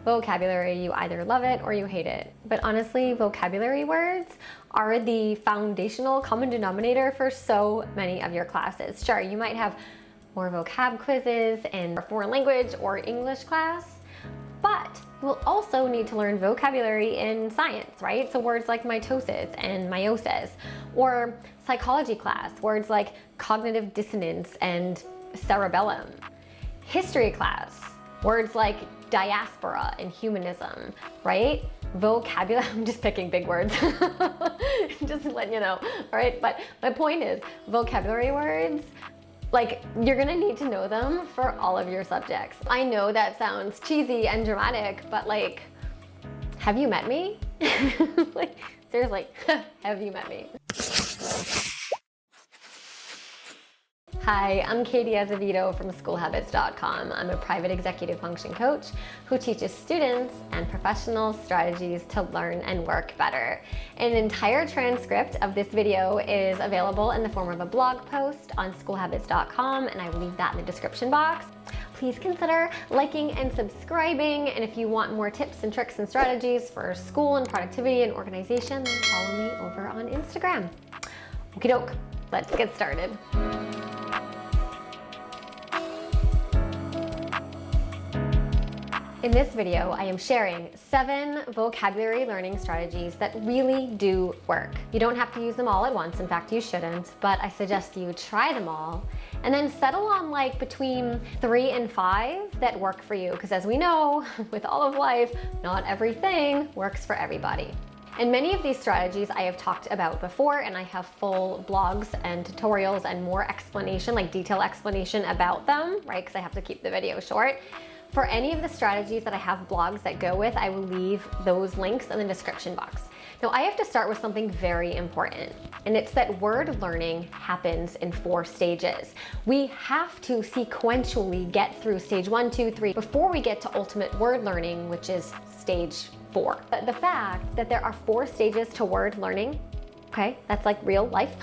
vocabulary, you either love it or you hate it. But honestly, vocabulary words are the foundational common denominator for so many of your classes. Sure, you might have more vocab quizzes in foreign language or English class, but you will also need to learn vocabulary in science, right? So words like mitosis and meiosis, or psychology class, words like cognitive dissonance and cerebellum. History class, words like diaspora and humanism, right? Vocabulary, I'm just picking big words, just letting you know, all right? But my point is, vocabulary words, like, you're gonna need to know them for all of your subjects. I know that sounds cheesy and dramatic, but like, have you met me? Like, seriously, have you met me? Hi, I'm Katie Azevedo from SchoolHabits.com. I'm a private executive function coach who teaches students and professionals strategies to learn and work better. An entire transcript of this video is available in the form of a blog post on SchoolHabits.com, and I will leave that in the description box. Please consider liking and subscribing, and if you want more tips and tricks and strategies for school and productivity and organization, then follow me over on Instagram. Okie doke, let's get started. In this video, I am sharing 7 vocabulary learning strategies that really do work. You don't have to use them all at once, in fact you shouldn't, but I suggest you try them all and then settle on like between 3 and 5 that work for you, because as we know, with all of life, not everything works for everybody. And many of these strategies I have talked about before, and I have full blogs and tutorials and more explanation, like detailed explanation about them, right? Because I have to keep the video short. For any of the strategies that I have blogs that go with, I will leave those links in the description box. Now I have to start with something very important, and it's that word learning happens in 4 stages. We have to sequentially get through stage 1, 2, 3 before we get to ultimate word learning, which is stage 4. But the fact that there are 4 stages to word learning, okay, that's like real life.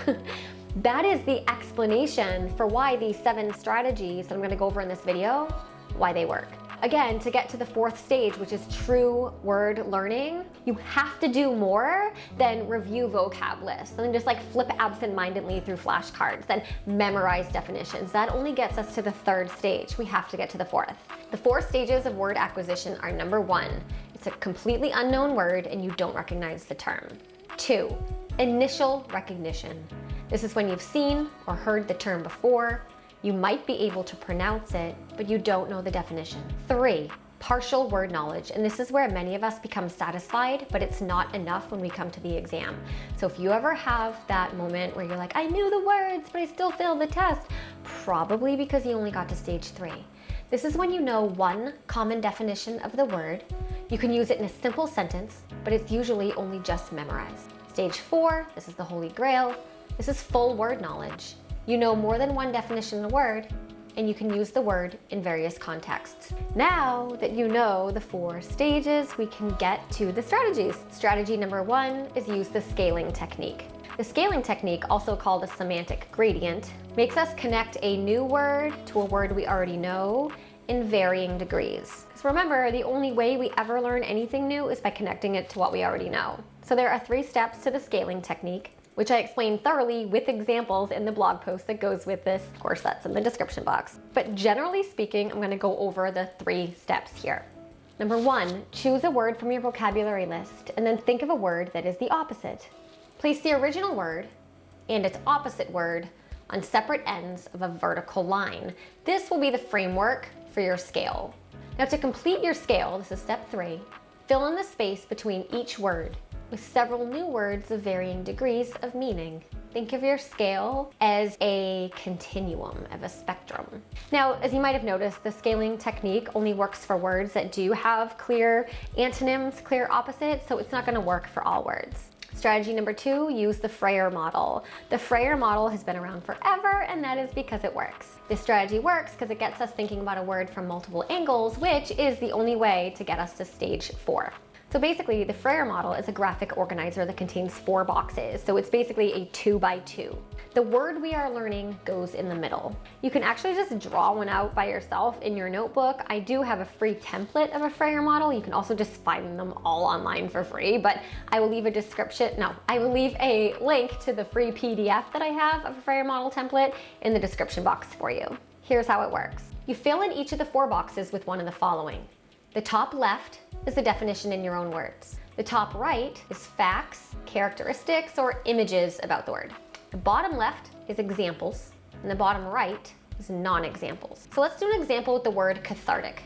That is the explanation for why these 7 strategies that I'm gonna go over in this video, why they work. Again, to get to the 4th stage, which is true word learning, you have to do more than review vocab lists and then just like flip absent-mindedly through flashcards, then memorize definitions. That only gets us to the 3rd stage. We have to get to the 4th. The 4 stages of word acquisition are: number 1, it's a completely unknown word and you don't recognize the term. 2, initial recognition. This is when you've seen or heard the term before. You might be able to pronounce it, but you don't know the definition. 3, partial word knowledge, and this is where many of us become satisfied, but it's not enough when we come to the exam. So if you ever have that moment where you're like, I knew the words, but I still failed the test, probably because you only got to stage 3. This is when you know one common definition of the word. You can use it in a simple sentence, but it's usually only just memorized. Stage 4, this is the holy grail. This is full word knowledge. You know more than one definition of a word, and you can use the word in various contexts. Now that you know the 4 stages, we can get to the strategies. Strategy number 1 is use the scaling technique. The scaling technique, also called a semantic gradient, makes us connect a new word to a word we already know in varying degrees. Because remember, the only way we ever learn anything new is by connecting it to what we already know. So there are 3 steps to the scaling technique, which I explain thoroughly with examples in the blog post that goes with this. Of course, that's in the description box. But generally speaking, I'm gonna go over the 3 steps here. Number 1, choose a word from your vocabulary list and then think of a word that is the opposite. Place the original word and its opposite word on separate ends of a vertical line. This will be the framework for your scale. Now to complete your scale, this is step 3, fill in the space between each word with several new words of varying degrees of meaning. Think of your scale as a continuum, of a spectrum. Now, as you might have noticed, the scaling technique only works for words that do have clear antonyms, clear opposites, so it's not gonna work for all words. Strategy number 2, use the Frayer Model. The Frayer Model has been around forever, and that is because it works. This strategy works because it gets us thinking about a word from multiple angles, which is the only way to get us to stage 4. So basically, the Frayer model is a graphic organizer that contains 4 boxes. So it's basically a 2x2. The word we are learning goes in the middle. You can actually just draw one out by yourself in your notebook. I do have a free template of a Frayer model. You can also just find them all online for free, but I will leave I will leave a link to the free PDF that I have of a Frayer model template in the description box for you. Here's how it works. You fill in each of the 4 boxes with one of the following. The top left is the definition in your own words. The top right is facts, characteristics, or images about the word. The bottom left is examples, and the bottom right is non-examples. So let's do an example with the word cathartic.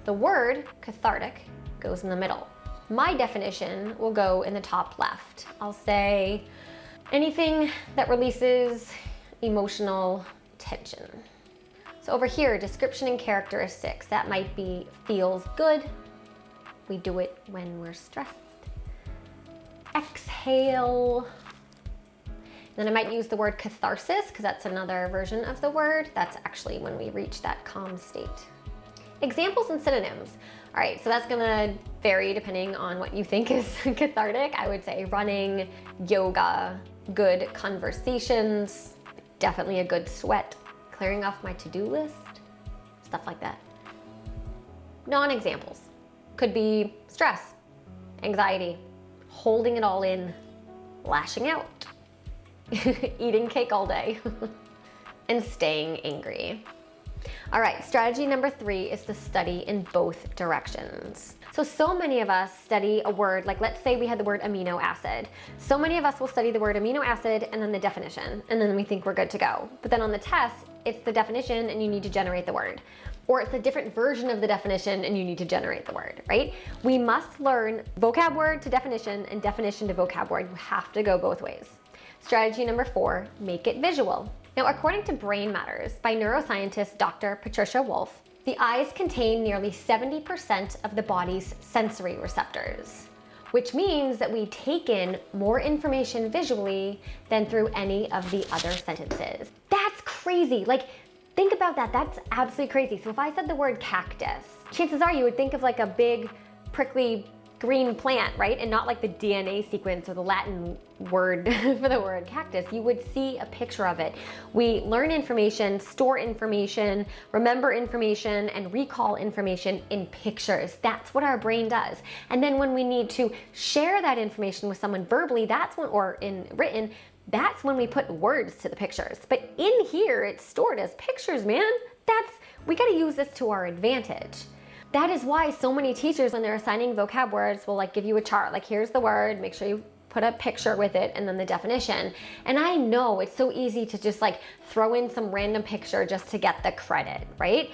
The word cathartic goes in the middle. My definition will go in the top left. I'll say anything that releases emotional tension. So over here, description and characteristics, that might be feels good. We do it when we're stressed. Exhale. Then I might use the word catharsis because that's another version of the word. That's actually when we reach that calm state. Examples and synonyms. All right, so that's gonna vary depending on what you think is cathartic. I would say running, yoga, good conversations, definitely a good sweat, clearing off my to-do list, stuff like that. Non-examples could be stress, anxiety, holding it all in, lashing out, eating cake all day, and staying angry. All right, strategy number 3 is to study in both directions. So many of us study a word, like let's say we had the word amino acid. So many of us will study the word amino acid and then the definition, and then we think we're good to go. But then on the test, it's the definition and you need to generate the word. Or it's a different version of the definition and you need to generate the word, right? We must learn vocab word to definition and definition to vocab word. You have to go both ways. Strategy number 4, make it visual. Now, according to Brain Matters by neuroscientist Dr. Patricia Wolf, the eyes contain nearly 70% of the body's sensory receptors, which means that we take in more information visually than through any of the other sentences. That's crazy. Like, think about that. That's absolutely crazy. So if I said the word cactus, chances are you would think of like a big, prickly green plant, right? And not like the DNA sequence or the Latin word for the word cactus. You would see a picture of it. We learn information, store information, remember information, and recall information in pictures. That's what our brain does. And then when we need to share that information with someone verbally, or in written, that's when we put words to the pictures. But in here, it's stored as pictures, man. We gotta use this to our advantage. That is why so many teachers, when they're assigning vocab words, will like give you a chart. Like, here's the word, make sure you put a picture with it and then the definition. And I know it's so easy to just like throw in some random picture just to get the credit, right?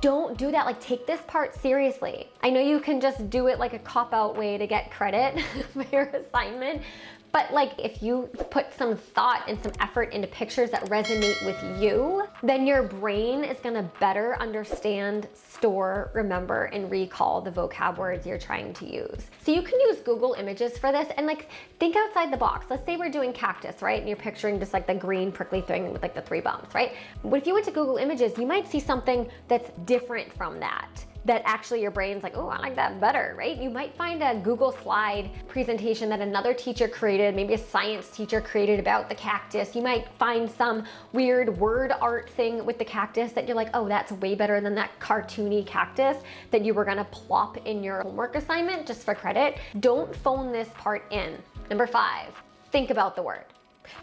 Don't do that. Like, take this part seriously. I know you can just do it like a cop-out way to get credit for your assignment, but like if you put some thought and some effort into pictures that resonate with you, then your brain is gonna better understand, store, remember, and recall the vocab words you're trying to use. So you can use Google Images for this and like think outside the box. Let's say we're doing cactus, right? And you're picturing just like the green prickly thing with like the 3 bumps, right? But if you went to Google Images, you might see something that's different from that actually your brain's like, oh, I like that better, right? You might find a Google slide presentation that another teacher created, maybe a science teacher created about the cactus. You might find some weird word art thing with the cactus that you're like, oh, that's way better than that cartoony cactus that you were gonna plop in your homework assignment just for credit. Don't phone this part in. Number 5, think about the word.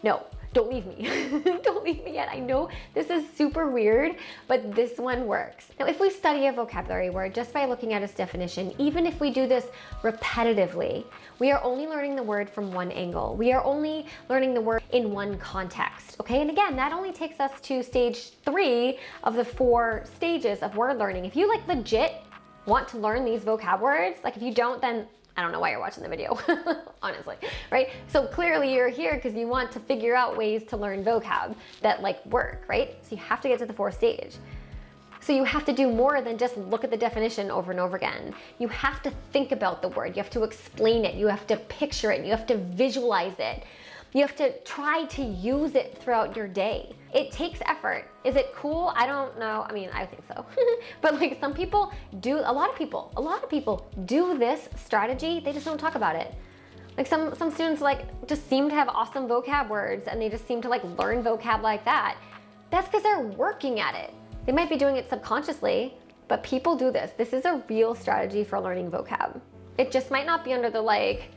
No, don't leave me. Don't leave me yet. I know this is super weird, but this one works. Now, if we study a vocabulary word just by looking at its definition, even if we do this repetitively, we are only learning the word from one angle. We are only learning the word in one context, okay? And again, that only takes us to stage 3 of the 4 stages of word learning. If you like legit want to learn these vocab words, like if you don't, then I don't know why you're watching the video, honestly, right? So clearly you're here because you want to figure out ways to learn vocab that like work, right? So you have to get to the 4th stage. So you have to do more than just look at the definition over and over again. You have to think about the word. You have to explain it. You have to picture it. You have to visualize it. You have to try to use it throughout your day. It takes effort. Is it cool? I don't know. I mean, I think so. But like some people do, a lot of people do this strategy. They just don't talk about it. Like some students like just seem to have awesome vocab words and they just seem to like learn vocab like that. That's because they're working at it. They might be doing it subconsciously, but people do this. This is a real strategy for learning vocab. It just might not be under the like,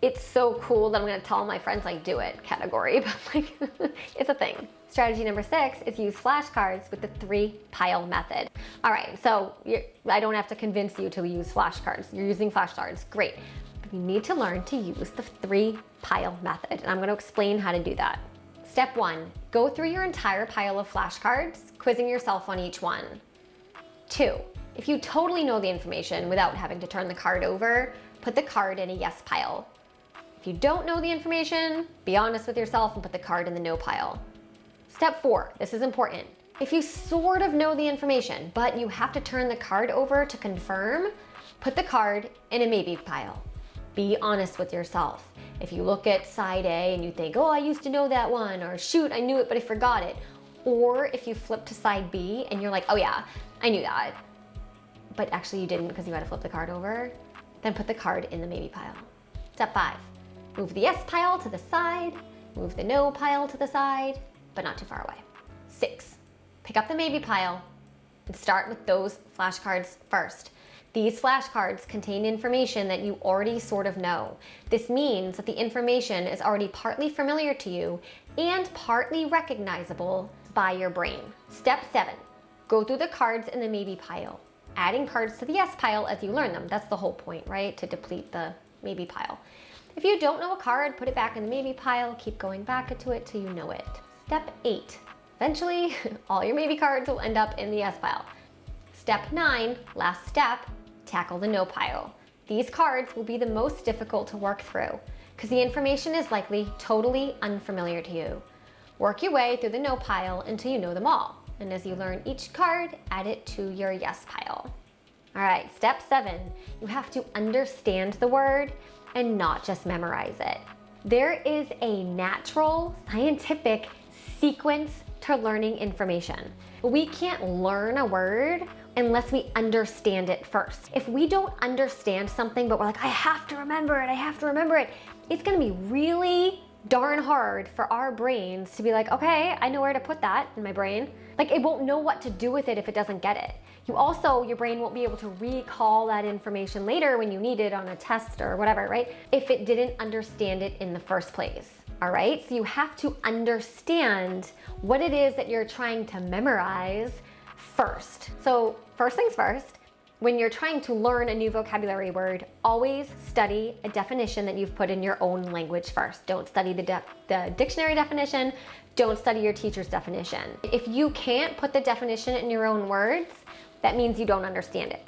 it's so cool that I'm gonna tell my friends like do it category, but like it's a thing. Strategy number 6 is use flashcards with the 3-pile method. All right, so I don't have to convince you to use flashcards. You're using flashcards, great. But you need to learn to use the 3-pile method, and I'm gonna explain how to do that. Step 1, go through your entire pile of flashcards, quizzing yourself on each one. 2, if you totally know the information without having to turn the card over, put the card in a yes pile. If you don't know the information, be honest with yourself and put the card in the no pile. Step 4, this is important. If you sort of know the information, but you have to turn the card over to confirm, put the card in a maybe pile. Be honest with yourself. If you look at side A and you think, oh, I used to know that one, or shoot, I knew it, but I forgot it. Or if you flip to side B and you're like, oh yeah, I knew that, but actually you didn't because you had to flip the card over, then put the card in the maybe pile. Step 5, move the yes pile to the side, move the no pile to the side, but not too far away. 6, pick up the maybe pile and start with those flashcards first. These flashcards contain information that you already sort of know. This means that the information is already partly familiar to you and partly recognizable by your brain. Step 7, go through the cards in the maybe pile, adding cards to the yes pile as you learn them. That's the whole point, right? To deplete the maybe pile. If you don't know a card, put it back in the maybe pile, keep going back to it till you know it. Step 8, eventually all your maybe cards will end up in the yes pile. Step 9, last step, tackle the no pile. These cards will be the most difficult to work through because the information is likely totally unfamiliar to you. Work your way through the no pile until you know them all. And as you learn each card, add it to your yes pile. All right, step 7, you have to understand the word and not just memorize it. There is a natural, scientific sequence to learning information. We can't learn a word unless we understand it first. If we don't understand something, but we're like, I have to remember it, it's gonna be really darn hard for our brains to be like, okay, I know where to put that in my brain. Like it won't know what to do with it if it doesn't get it. Your brain won't be able to recall that information later when you need it on a test or whatever, right? If it didn't understand it in the first place. All right, so you have to understand what it is that you're trying to memorize first. So first things first, when you're trying to learn a new vocabulary word, always study a definition that you've put in your own language first. Don't study the dictionary definition, don't study your teacher's definition. If you can't put the definition in your own words, that means you don't understand it,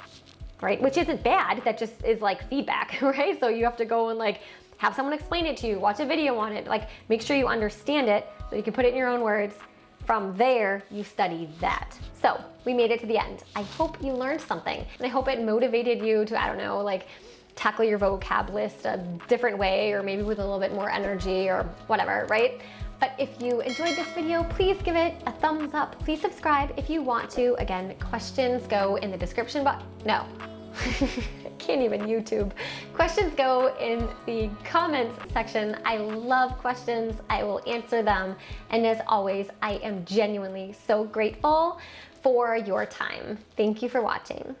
right? Which isn't bad, that just is like feedback, right? So you have to go and like have someone explain it to you, watch a video on it, like make sure you understand it so you can put it in your own words. From there, you study that. So we made it to the end. I hope you learned something and I hope it motivated you to, I don't know, like tackle your vocab list a different way or maybe with a little bit more energy or whatever, right? But if you enjoyed this video, please give it a thumbs up. Please subscribe if you want to. Again, questions go in the description box. No, I can't even YouTube. Questions go in the comments section. I love questions. I will answer them. And as always, I am genuinely so grateful for your time. Thank you for watching.